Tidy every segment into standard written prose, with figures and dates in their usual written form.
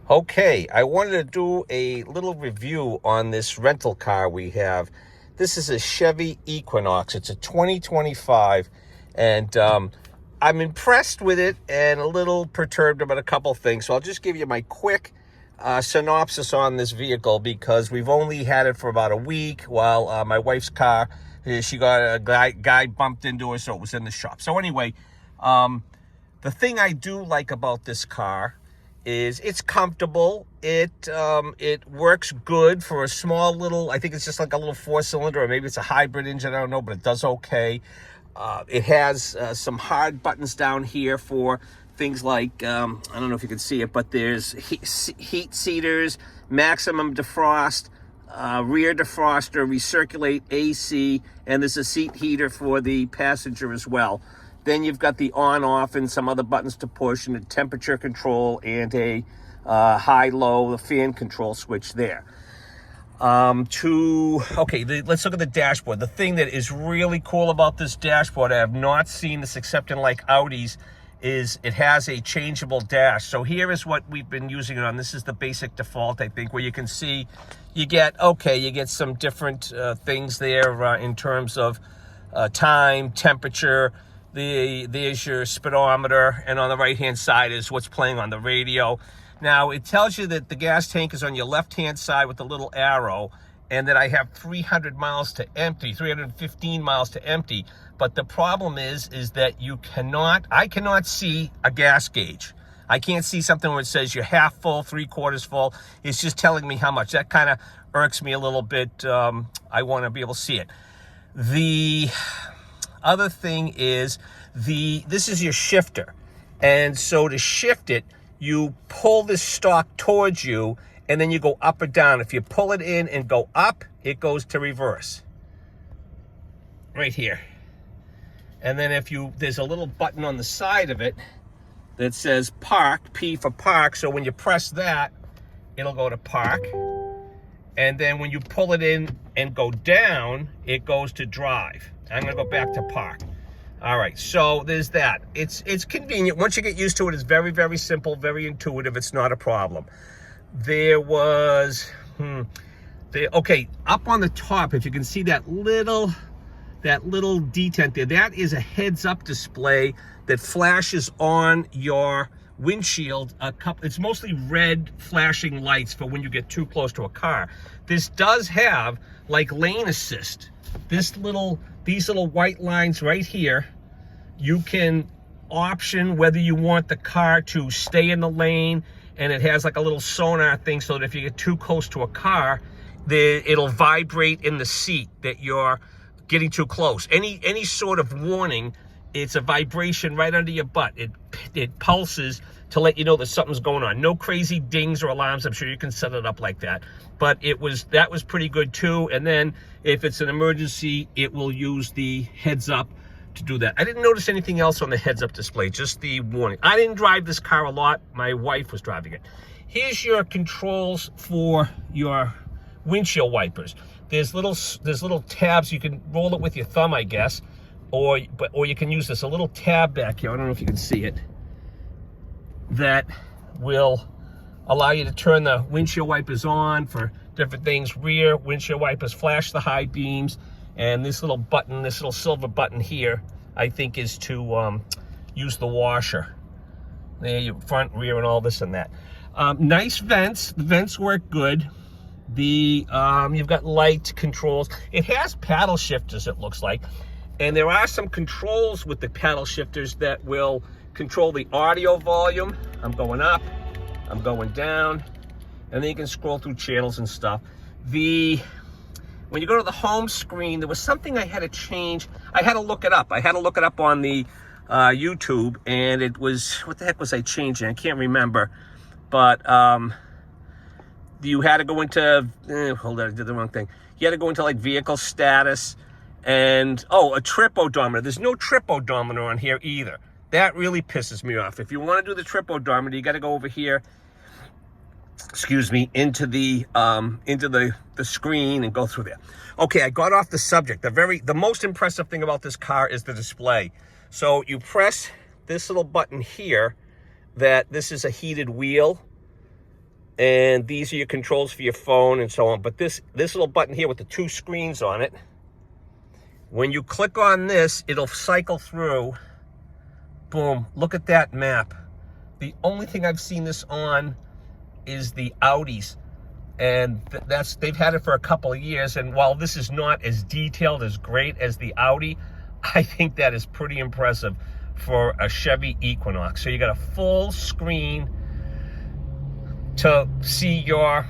Okay, I wanted to do a little review on this rental car we have. This is a Chevy Equinox. It's a 2025, and I'm impressed with it and a little perturbed about a couple things. So I'll just give you my quick synopsis on this vehicle because we've only had it for about a week while my wife's car, she got a guy bumped into her, so it was in the shop. So anyway, the thing I do like about this car is it's comfortable. It works good for a small little, I think it's just like a little 4-cylinder, or maybe it's a hybrid engine, I don't know, but it does okay. It has some hard buttons down here for things like, I don't know if you can see it, but there's heat seaters, maximum defrost, rear defroster, recirculate AC, and there's a seat heater for the passenger as well. Then you've got the on-off and some other buttons to push, and a temperature control and a high-low fan control switch there. Let's look at the dashboard. The thing that is really cool about this dashboard, I have not seen this except in like Audis, is it has a changeable dash. So here is what we've been using it on. This is the basic default, I think, where you can see you get some different things there in terms of time, temperature. There's your speedometer, and on the right-hand side is what's playing on the radio. Now, it tells you that the gas tank is on your left-hand side with the little arrow, and that I have 300 miles to empty, 315 miles to empty. But the problem is that I cannot see a gas gauge. I can't see something where it says you're half full, 3/4 full. It's just telling me how much. That kind of irks me a little bit. I want to be able to see it. The other thing is this is your shifter, and so to shift it, you pull this stalk towards you, and then you go up or down. If you pull it in and go up, it goes to reverse right here. And then there's a little button on the side of it that says park, P for park. So when you press that, it'll go to park. And then when you pull it in and go down, it goes to drive. I'm gonna go back to park. All right, so there's that. It's convenient. Once you get used to it, it's very, very simple, very intuitive. It's not a problem. There was, up on the top, if you can see that little detent there, that is a heads-up display that flashes on your windshield. It's mostly red flashing lights for when you get too close to a car. This does have like lane assist. These little white lines right here, you can option whether you want the car to stay in the lane, and it has like a little sonar thing so that if you get too close to a car, it'll vibrate in the seat that you're getting too close. Any sort of warning, it's a vibration right under your butt. It pulses to let you know that something's going on. No crazy dings or alarms. I'm sure you can set it up like that. But that was pretty good too. And then if it's an emergency, it will use the heads up to do that. I didn't notice anything else on the heads up display, just the warning. I didn't drive this car a lot. My wife was driving it. Here's your controls for your windshield wipers. There's little tabs. You can roll it with your thumb, I guess, or you can use a little tab back here. I don't know if you can see it. That will allow you to turn the windshield wipers on for different things. Rear windshield wipers flash the high beams, and this little button, this little silver button here, I think is to use the washer. There, your front, rear, and all this and that. Nice vents. The vents work good. You've got light controls. It has paddle shifters, it looks like, and there are some controls with the paddle shifters that will control the audio volume. I'm going up, I'm going down, and then you can scroll through channels and stuff. When you go to the home screen, there was something I had to change. I had to look it up. I had to look it up on the YouTube, and it was, what the heck was I changing? I can't remember, but you had to go into, hold on, I did the wrong thing. You had to go into like vehicle status and, a trip odometer. There's no trip odometer on here either. That really pisses me off. If you want to do the trip odometer, you got to go over here, into the screen and go through there. Okay, I got off the subject. The most impressive thing about this car is the display. So you press this little button here, that this is a heated wheel. And these are your controls for your phone and so on. But this little button here with the 2 screens on it, when you click on this, it'll cycle through. Boom, look at that map. The only thing I've seen this on is the Audis. And they've had it for a couple of years. And while this is not as detailed, as great as the Audi, I think that is pretty impressive for a Chevy Equinox. So you got a full screen to see your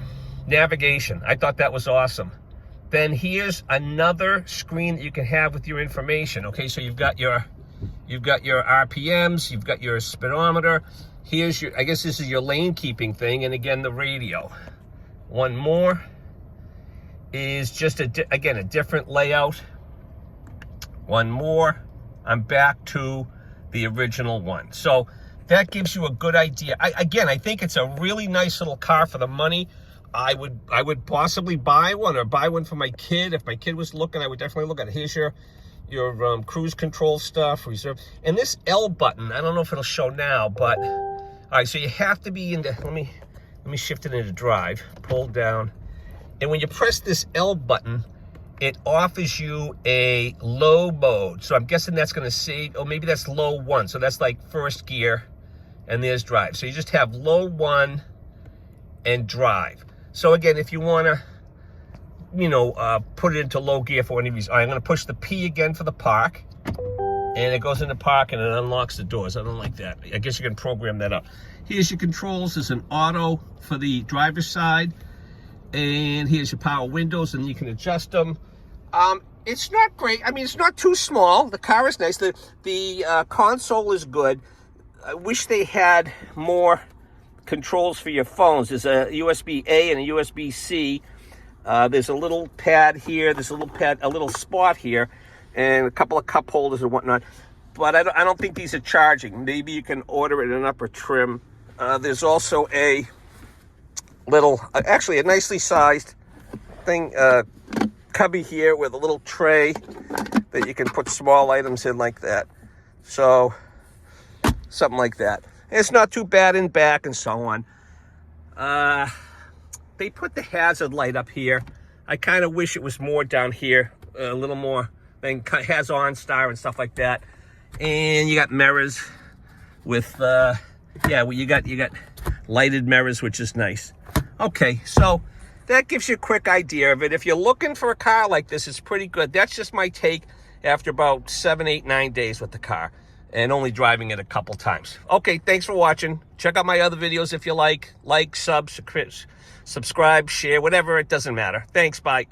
navigation. I thought that was awesome. Then here's another screen that you can have with your information. Okay, so you've got your RPMs, you've got your speedometer. Here's your, I guess this is your lane keeping thing, and again the radio. One more is just again a different layout. One more, I'm back to the original one. So that gives you a good idea. I think it's a really nice little car for the money. I would possibly buy one, or buy one for my kid. If my kid was looking, I would definitely look at it. Here's your cruise control stuff, reserve. And this L button, I don't know if it'll show now, but all right, so you have to be into, let me shift it into drive, pull down. And when you press this L button, it offers you a low mode. So I'm guessing that's gonna save, or maybe that's low 1. So that's like first gear, and there's drive. So you just have low 1 and drive. So again, if you wanna, put it into low gear for one of these. All right, I'm gonna push the P again for the park, and it goes into park and it unlocks the doors. I don't like that. I guess you can program that up. Here's your controls. There's an auto for the driver's side, and here's your power windows, and you can adjust them. It's not great. I mean, it's not too small. The car is nice. The console is good. I wish they had more controls for your phones. There's a USB-A and a USB-C. There's a little pad here. There's a little spot here, and a couple of cup holders and whatnot. But I don't think these are charging. Maybe you can order it in an upper trim. There's also a little, actually a nicely sized thing, cubby here with a little tray that you can put small items in like that. So something like that. It's not too bad in back and so on. They put the hazard light up here. I kind of wish it was more down here, a little more. Then has OnStar and stuff like that. And you got mirrors with, you got lighted mirrors, which is nice. Okay, so that gives you a quick idea of it. If you're looking for a car like this, it's pretty good. That's just my take after about 7, 8, 9 days with the car and only driving it a couple times. Okay, thanks for watching. Check out my other videos if you like. Like, subscribe, share, whatever. It doesn't matter. Thanks, bye.